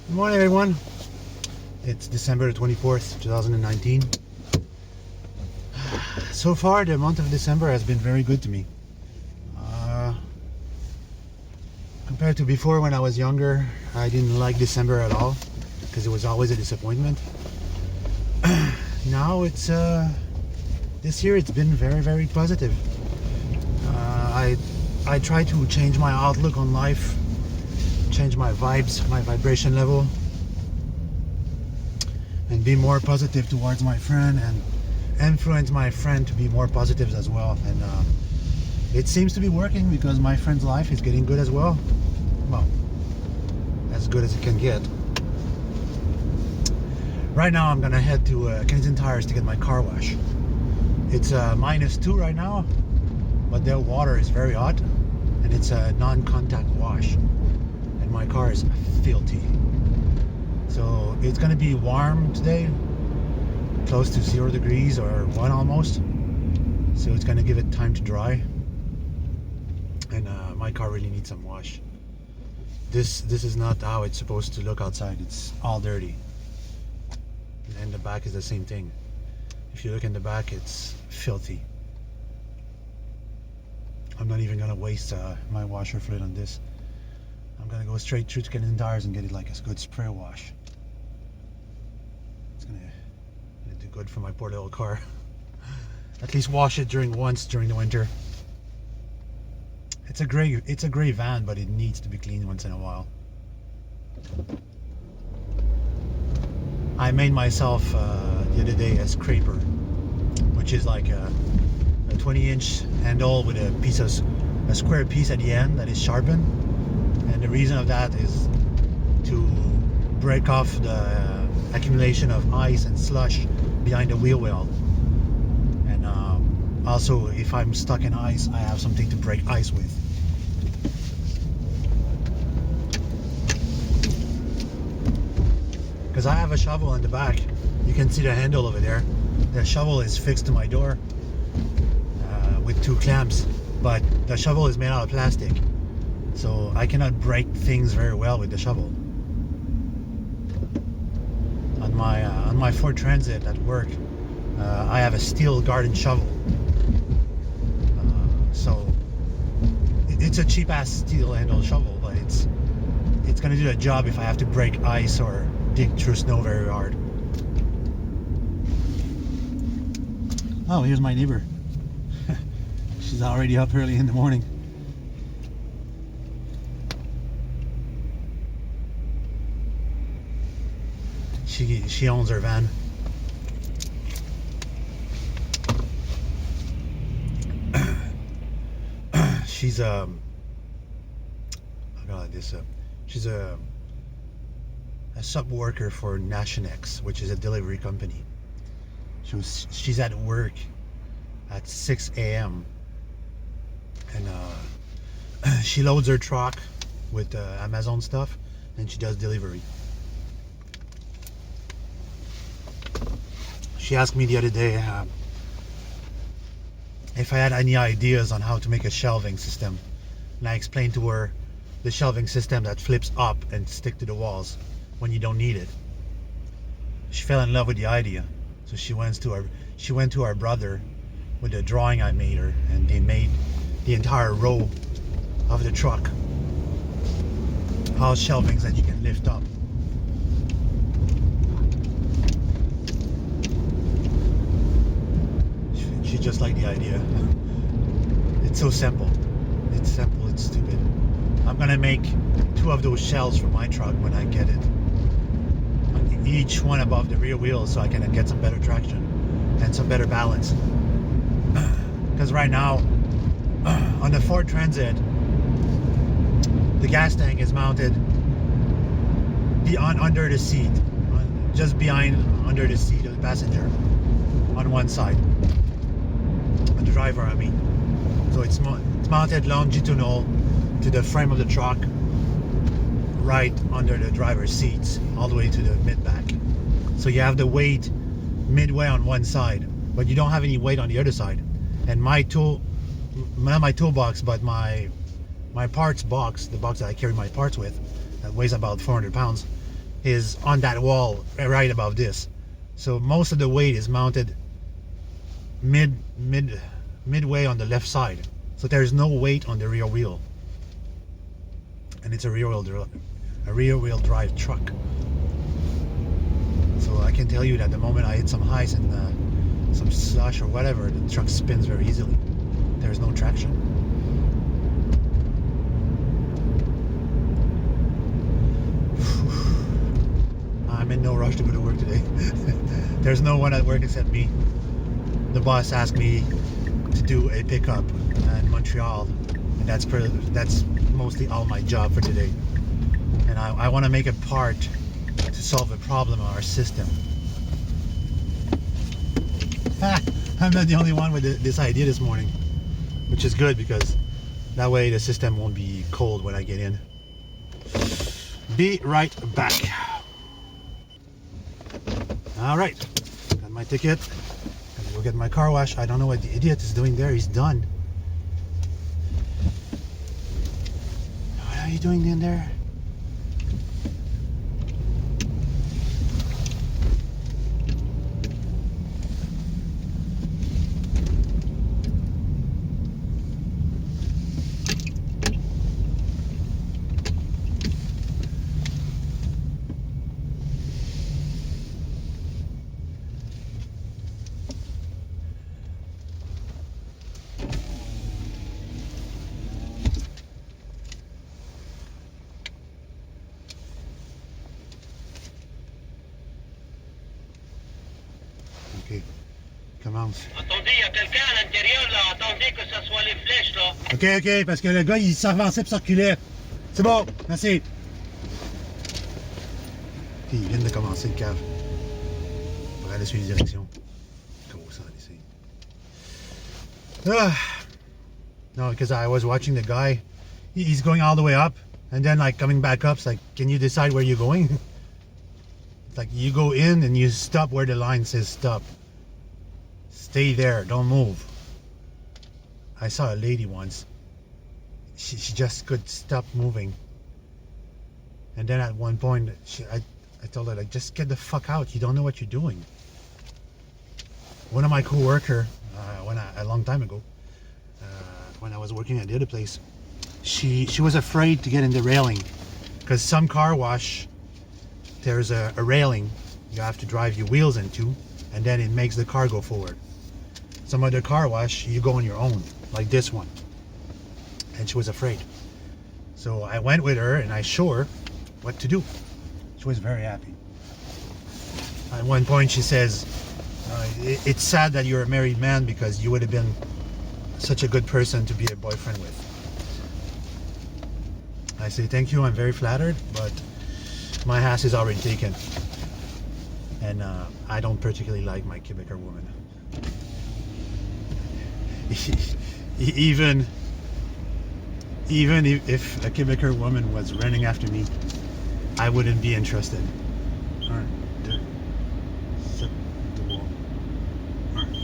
Good morning, everyone. It's December 24th, 2019. So far, the month of December has been very good to me. Compared to before when I was younger, I didn't like December at all because it was always a disappointment. Now this year it's been very, very positive. I try to change my outlook on life, change my vibes, my vibration level, and be more positive towards my friend and influence my friend to be more positive as well. And it seems to be working because my friend's life is getting good as well. Well, as good as it can get. Right now I'm gonna head to Kensington Tires to get my car wash. It's -2 right now, but their water is very hot and it's a non-contact wash and my car is filthy. So it's gonna be warm today, close to 0 degrees or 1 almost. So it's gonna give it time to dry, and my car really needs some wash. This is not how it's supposed to look outside. It's all dirty, and the back is the same thing. If you look in the back, it's filthy. I'm not even gonna waste my washer fluid on this. I'm gonna go straight through to Kensington Tires and get it like a good spray wash. It's gonna do good for my poor little car. At least wash it once during the winter. It's a gray van, but it needs to be cleaned once in a while. I made myself the other day a scraper, which is like a 20-inch handle with a square piece at the end that is sharpened. And the reason of that is to break off the accumulation of ice and slush behind the wheel well. And also, if I'm stuck in ice, I have something to break ice with. Because I have a shovel in the back. You can see the handle over there. The shovel is fixed to my door with 2 clamps, but the shovel is made out of plastic, so I cannot break things very well with the shovel. On my Ford Transit at work, I have a steel garden shovel. So it's a cheap ass steel handle shovel, but it's gonna do the job if I have to break ice or dig through snow very hard. Oh, here's my neighbor. She's already up early in the morning. She owns her van. She's I got this. She's a sub worker for Nationex, which is a delivery company. She's at work at 6 a.m. and she loads her truck with Amazon stuff, and she does delivery. She asked me the other day if I had any ideas on how to make a shelving system, and I explained to her the shelving system that flips up and stick to the walls when you don't need it. She fell in love with the idea, so she went to her brother with the drawing I made her, and they made the entire row of the truck, all shelvings that you can lift up. She just liked the idea. It's so simple. It's simple, it's stupid. I'm gonna make 2 of those shelves for my truck when I get it. Each one above the rear wheel, so I can get some better traction and some better balance. Because right now, on the Ford Transit, the gas tank is mounted under the seat, just behind under the seat of the passenger, on one side, on the driver, I mean. So it's mounted longitudinal to the frame of the truck, right under the driver's seats, all the way to the mid-back. So you have the weight midway on one side, but you don't have any weight on the other side. And not my toolbox, but my parts box, the box that I carry my parts with, that weighs about 400 pounds, is on that wall right above this. So most of the weight is mounted midway on the left side. So there's no weight on the rear wheel. And it's a rear wheel drive truck. So I can tell you that the moment I hit some highs and some slush or whatever, the truck spins very easily. There's no traction. I'm in no rush to go to work today. There's no one at work except me. The boss asked me to do a pickup in Montreal, and that's mostly all my job for today. And I want to make a part to solve a problem on our system. I'm not the only one with this idea this morning, which is good because that way the system won't be cold when I get in. Be right back. All right, got my ticket. Go get my car wash. I don't know what the idiot is doing there. He's done. What are you doing in there? Ok, commence. Attendez, il y a quelqu'un à l'intérieur là. Attendez que ça soit les flèches là. Ok, parce que le gars il s'avançait puis reculait. C'est bon, merci. Ok, il vient de commencer le cave. On va aller sur les directions. Comment ça, ici? No, because I was watching the guy. He's going all the way up, and then like coming back up. It's like, can you decide where you're going? It's like you go in and you stop where the line says stop. Stay there, don't move. I saw a lady once. She just could stop moving. And then at one point, I told her, like, just get the fuck out. You don't know what you're doing. One of my co-worker, a long time ago, when I was working at the other place, she was afraid to get in the railing because some car wash, there's a railing you have to drive your wheels into, and then it makes the car go forward. Some other car wash, you go on your own, like this one. And she was afraid. So I went with her and I showed her what to do. She was very happy. At one point she says, it's sad that you're a married man because you would have been such a good person to be a boyfriend with. I say, thank you, I'm very flattered, but my ass is already taken. And I don't particularly like my Quebecer woman. Even if a Quebecer woman was running after me, I wouldn't be interested. Alright, there. Set the wall. Alright.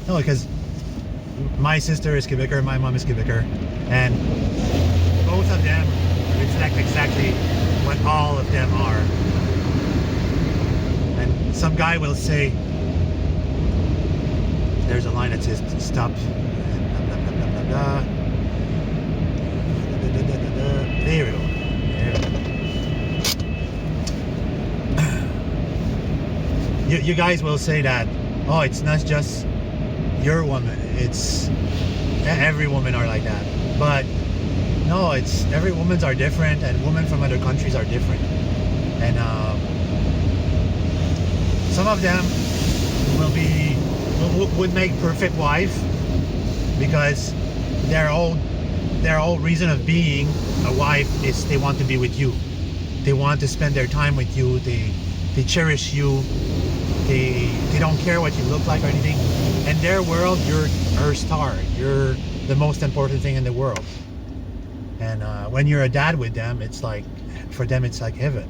No, because my sister is Quebecer, my mom is Quebecer, and both of them reflect exactly what all of them are. And some guy will say, there's a line that says stop, and blah, blah, blah, blah, blah, blah. There we go. There we go. You guys will say that, oh, it's not just your woman, it's every woman are like that. But no, it's every women's are different, and women from other countries are different. And some of them would make perfect wife because their whole reason of being a wife is they want to be with you. They want to spend their time with you. They cherish you. They don't care what you look like or anything. In their world, you're her star. You're the most important thing in the world. And when you're a dad with them, it's like, for them, it's like heaven.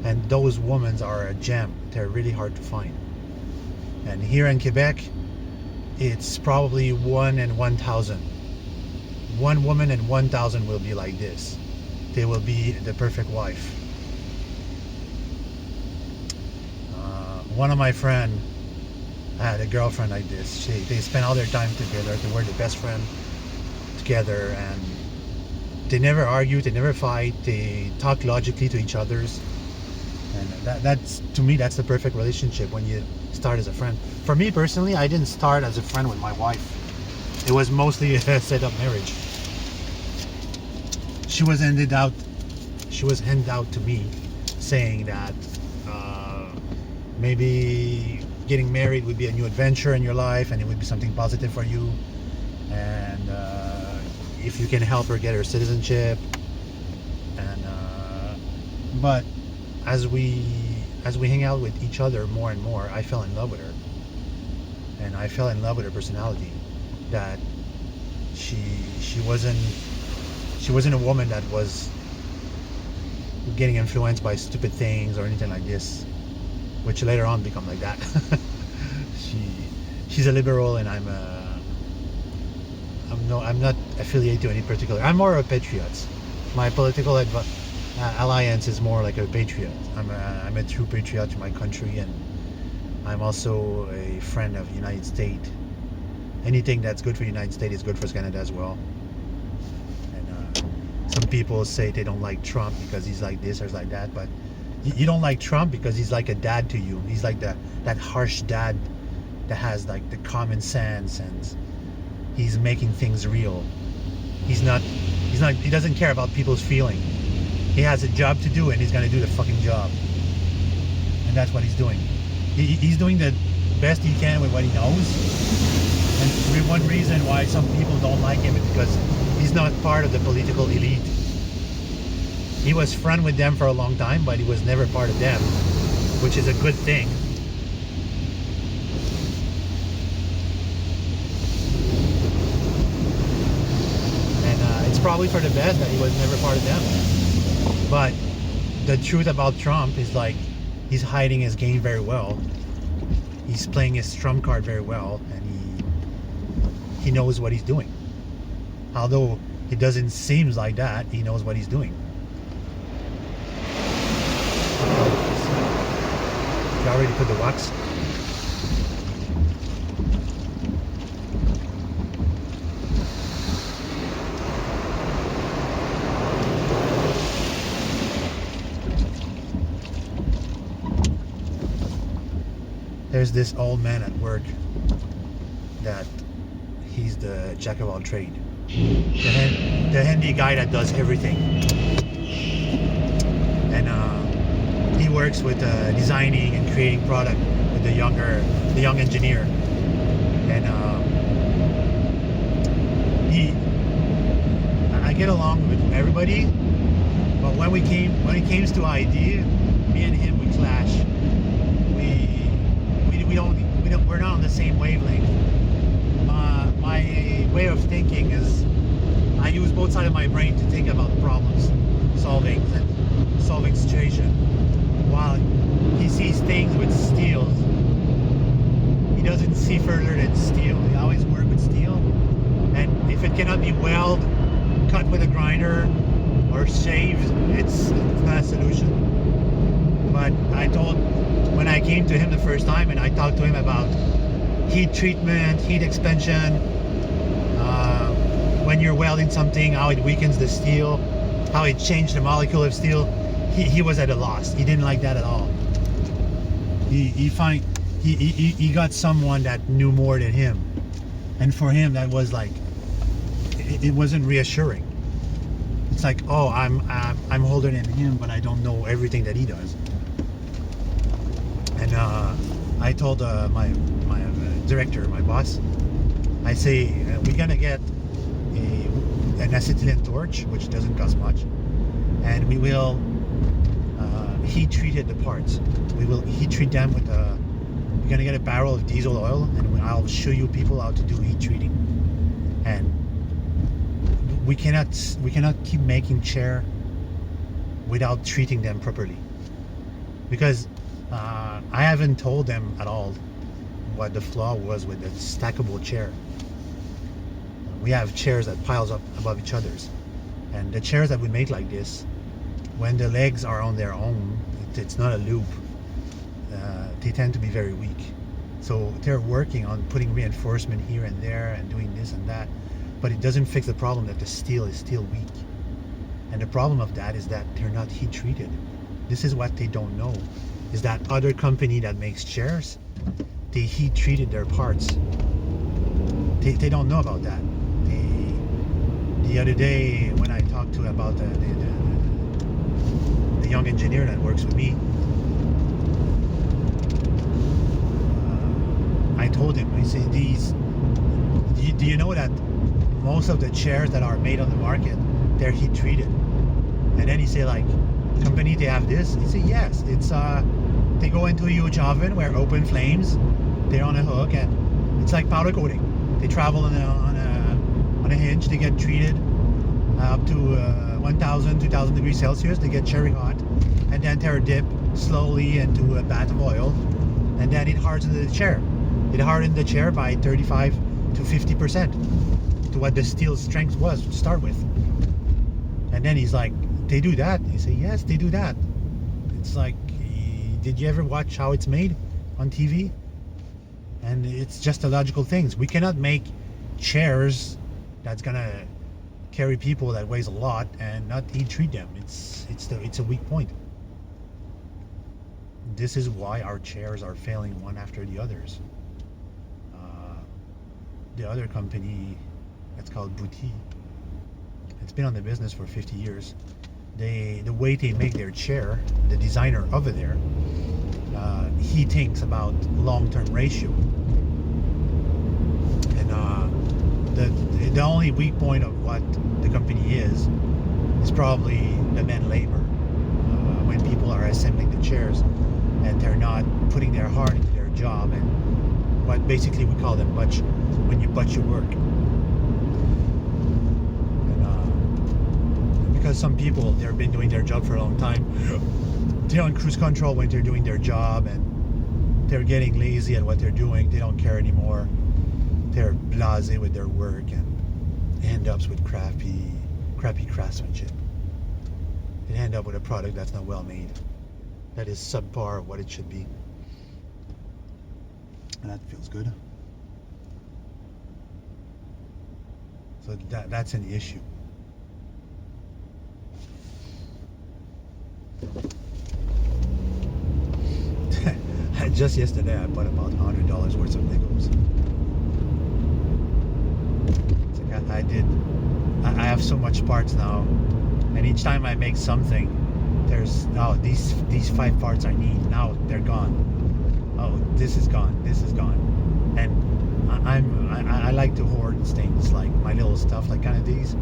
And those women are a gem. They're really hard to find. And here in Quebec, it's probably 1 in 1,000 one woman and 1,000 will be like this. They will be the perfect wife. One of my friend had a girlfriend like this. They spent all their time together. They were the best friend together, and they never argue. They never fight. They talk logically to each other's, and that's to me that's the perfect relationship when you start as a friend. For me personally, I didn't start as a friend with my wife. It was mostly a set-up marriage. She was handed out to me, saying that maybe getting married would be a new adventure in your life, and it would be something positive for you. And if you can help her get her citizenship, and but as we hang out with each other more and more, I fell in love with her, and I fell in love with her personality. That she wasn't a woman that was getting influenced by stupid things or anything like this, which later on become like that. She's a liberal, and I'm not affiliated to any particular. I'm more a patriot. My political alliance is more like a patriot. I'm a true patriot to my country, and I'm also a friend of the United States. Anything that's good for the United States is good for Canada as well. And some people say they don't like Trump because he's like this or like that, but you don't like Trump because he's like a dad to you. He's like that harsh dad that has like the common sense, and he's making things real. He doesn't care about people's feeling. He has a job to do, and he's gonna do the fucking job. And that's what he's doing. He's doing the best he can with what he knows. And one reason why some people don't like him is because he's not part of the political elite. He was friend with them for a long time, but he was never part of them, which is a good thing. And it's probably for the best that he was never part of them. But the truth about Trump is like he's hiding his game very well. He's playing his trump card very well, and he knows what he's doing. Although it doesn't seem like that, he knows what he's doing. You already put the wax? There's this old man at work that he's the jack of all trade. The handy guy that does everything. And he works with designing and creating product with the young engineer. And I get along with everybody, but when it comes to idea, me and him we clash. We're not on the same wavelength. My way of thinking is I use both sides of my brain to think about problems, solving situation, while he sees things with steel. He doesn't see further than steel. He always works with steel, and if it cannot be welded, cut with a grinder, or shaved, it's not a solution. But when I came to him the first time and I talked to him about heat treatment, heat expansion, when you're welding something, how it weakens the steel, how it changed the molecule of steel, he was at a loss. He didn't like that at all. He got someone that knew more than him, and for him that was like it wasn't reassuring. It's like, oh, I'm older than him, but I don't know everything that he does. And I told my director, my boss, I say we're gonna get an acetylene torch, which doesn't cost much, and we will heat treated the parts. We will heat treat them with we're gonna get a barrel of diesel oil, and I'll show you people how to do heat treating. And we cannot keep making chair without treating them properly, because I haven't told them at all what the flaw was with the stackable chair. we have chairs that piles up above each other's, and the chairs that we make like this, when the legs are on their own, it's not a loop, they tend to be very weak. So they're working on putting reinforcement here and there and doing this and that, but it doesn't fix the problem that the steel is still weak. And the problem of that is that they're not heat treated. This is what they don't know, is that other company that makes chairs, they heat treated their parts. They don't know about that. The other day when I talked to about the young engineer that works with me, I told him, I said, do you know that most of the chairs that are made on the market, they're heat treated? And then he said, like, company, they have this? He said, yes. It's they go into a huge oven where open flames, they're on a hook, and it's like powder coating. They travel on a hinge. They get treated up to 1,000, 2,000 degrees Celsius. They get cherry hot, and then they're dipped slowly into a bath of oil, and then it hardens the chair. It hardened the chair by 35 to 50% to what the steel strength was to start with. And then he's like, they do that? He said, yes, they do that. It's like, did you ever watch how it's made on TV? And it's just a logical thing. We cannot make chairs that's gonna carry people that weighs a lot and not heat treat them. It's a weak point. This is why our chairs are failing one after the others. The other company, it's called Bouti. It's been on the business for 50 years. The way they make their chair, the designer over there, he thinks about long-term ratio. And the only weak point of what the company is probably the man labor. When people are assembling the chairs and they're not putting their heart into their job, and what basically we call them butch, when you butch your work. And because some people, they've been doing their job for a long time, they're on cruise control when they're doing their job, and they're getting lazy at what they're doing. They don't care anymore. They're blasé with their work and end up with crappy craftsmanship. It end up with a product that's not well made, that is subpar of what it should be. And that feels good. So that's an issue. Just yesterday I bought about $100 worth of Legos. It's like I have so much parts now, and each time I make something, there's these 5 parts I need, now they're gone. Oh, this is gone, and I like to hoard things, like my little stuff, like kind of these.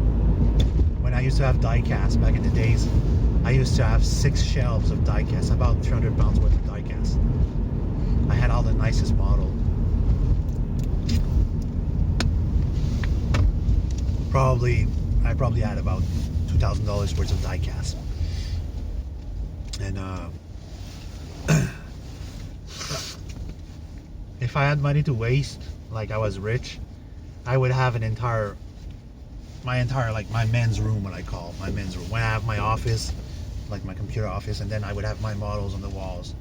When I used to have die-cast back in the days, I used to have 6 shelves of die-cast, about 300 pounds worth of die-cast. I had all the nicest model. I probably had about $2,000 worth of die-cast. And if I had money to waste, like I was rich, I would have my entire like my men's room, what I call my men's room. When I have my office, like my computer office, and then I would have my models on the walls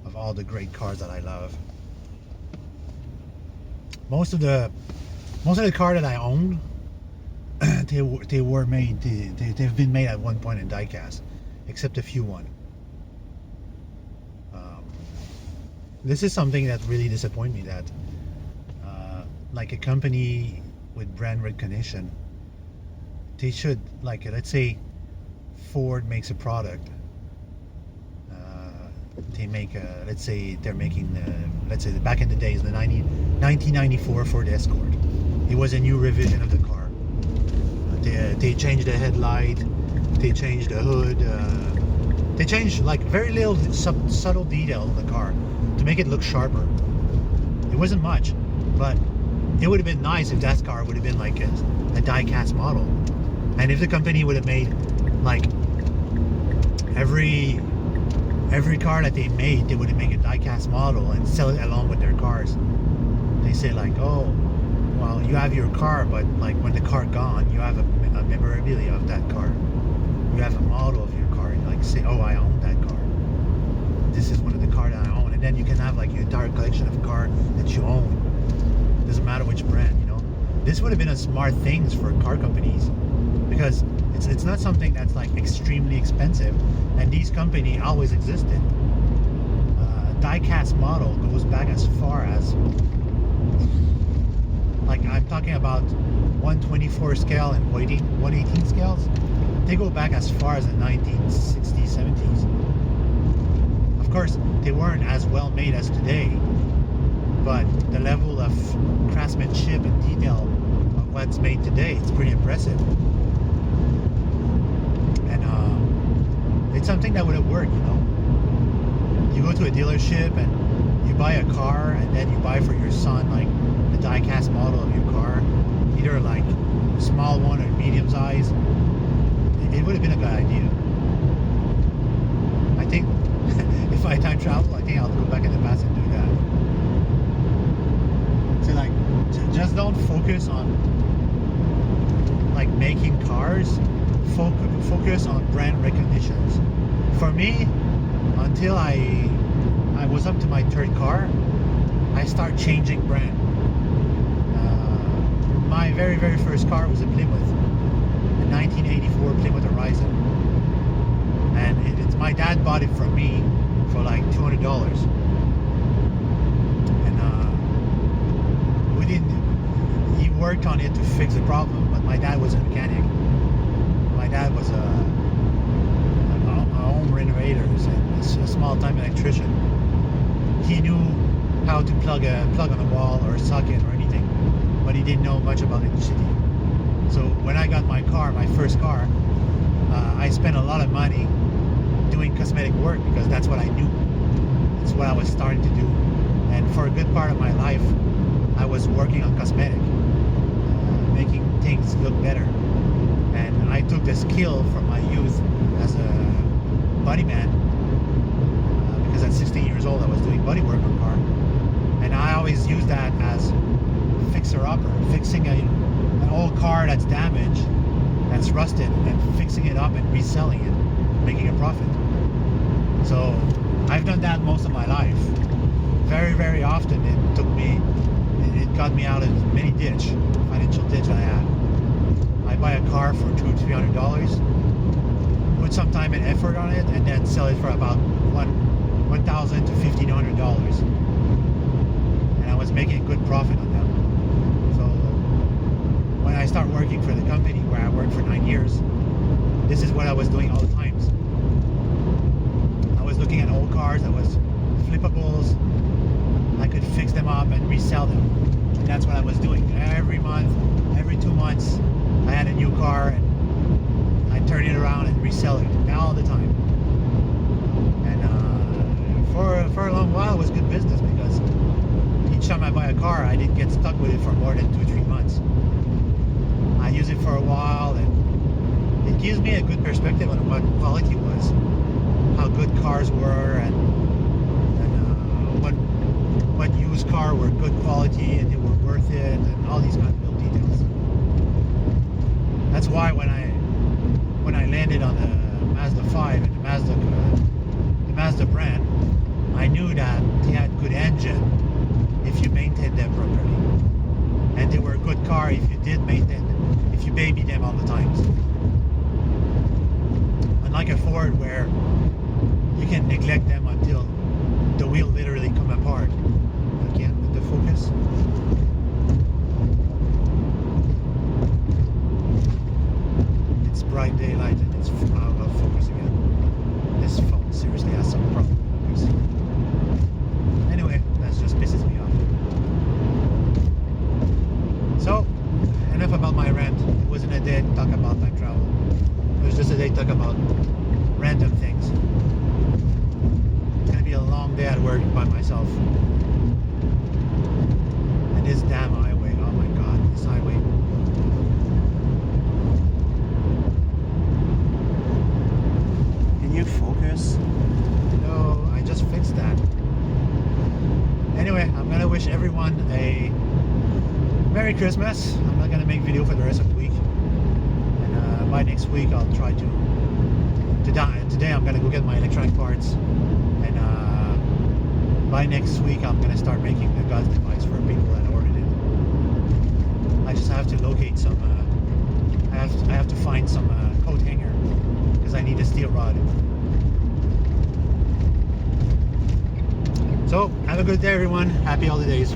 of all the great cars that I love. Most of the car that I own, they were made. They've been made at one point in die-cast, except a few one. This is something that really disappoints me, that like a company with brand recognition, they should, like, let's say Ford makes a product, they make let's say they're making let's say back in the days, the 1994 Ford Escort. It was a new revision of the car. They changed the headlight, they changed the hood, they changed like very little subtle detail in the car to make it look sharper. It wasn't much, but it would have been nice if that car would have been like a die-cast model. And if the company would have made like every car that they made, they would make a die-cast model and sell it along with their cars. They say like, oh, well, you have your car, but like when the car gone, you have a memorabilia of that car. You have a model of your car. You like say, oh, I own that car. This is one of the cars that I own. And then you can have like your entire collection of cars that you own. Doesn't matter which brand, you know. This would have been a smart things for car companies, because it's not something that's like extremely expensive, and these companies always existed. Die-cast model goes back as far as, like, I'm talking about 124 scale and 118 scales. They go back as far as the 1960s, 70s. Of course, they weren't as well made as today, but the level of craftsmanship and detail of what's made today, it's pretty impressive. And it's something that would have worked, you know. You go to a dealership and you buy a car, and then you buy for your son like the die-cast model of your car, either like a small one or medium size. It would have been a good idea. I think if I time travel, I think I'll go back in the past and do that. So like, just don't focus on like making cars. Focus on brand recognitions. For me, until I was up to my third car, I start changing brand. My very first car was a Plymouth, a 1984 Plymouth Horizon, and it's my dad bought it from me for like $200, and he worked on it to fix the problem, but my dad was a mechanic. My dad was a home renovators and a small-time electrician. He knew how to plug on a wall or a socket or anything, but he didn't know much about electricity. So when I got my car, my first car, I spent a lot of money doing cosmetic work, because that's what I knew. It's what I was starting to do. And for a good part of my life, I was working on cosmetic, making things look better. And I took the skill from my youth as a body man, because at 16 years old I was doing body work on car, and I always use that as fixer-upper, fixing an old car that's damaged, that's rusted, and fixing it up and reselling it, making a profit. So I've done that most of my life. Very often it got me out of many financial ditch I had. I buy a car for $200-300, put some time and effort on it, and then sell it for about $1,000 to $1,500, and I was making a good profit on them. So when I start working for the company where I worked for 9 years, this is what I was doing all the times. I was looking at old cars that was flippables. I could fix them up and resell them, and that's what I was doing. Every month, every 2 months, I had a new car, and I turn it around and resell it all the time. And for a long while, it was good business, because each time I buy a car, I didn't get stuck with it for more than 2-3 months. I use it for a while, and it gives me a good perspective on what quality was, how good cars were, and what used car were good quality and they were worth it, and all these kind of little details. That's why when I landed on the Mazda 5 and the Mazda brand, I knew that they had good engine if you maintained them properly, and they were a good car if you did maintain them, if you baby them all the time. Unlike a Ford, where you can neglect them until the wheel literally come apart. Again with the focus. It's bright daylight and it's out of focus again. This phone seriously has some problem with focus. Anyway, that just pisses me off. So, enough about my rant. It wasn't a day to talk about time travel. It was just a day to talk about random things. It's gonna be a long day at work by myself. And this damn highway, oh my god, this highway. Can you focus? No, I just fixed that. Anyway, I'm gonna wish everyone a Merry Christmas. I'm not gonna make video for the rest of the week, and by next week I'll try to. Today I'm gonna go get my electronic parts, and by next week I'm gonna start making the God's device for people that ordered it. I just have to locate some. I have to find some coat hanger because I need a steel rod. So have a good day, everyone. Happy holidays.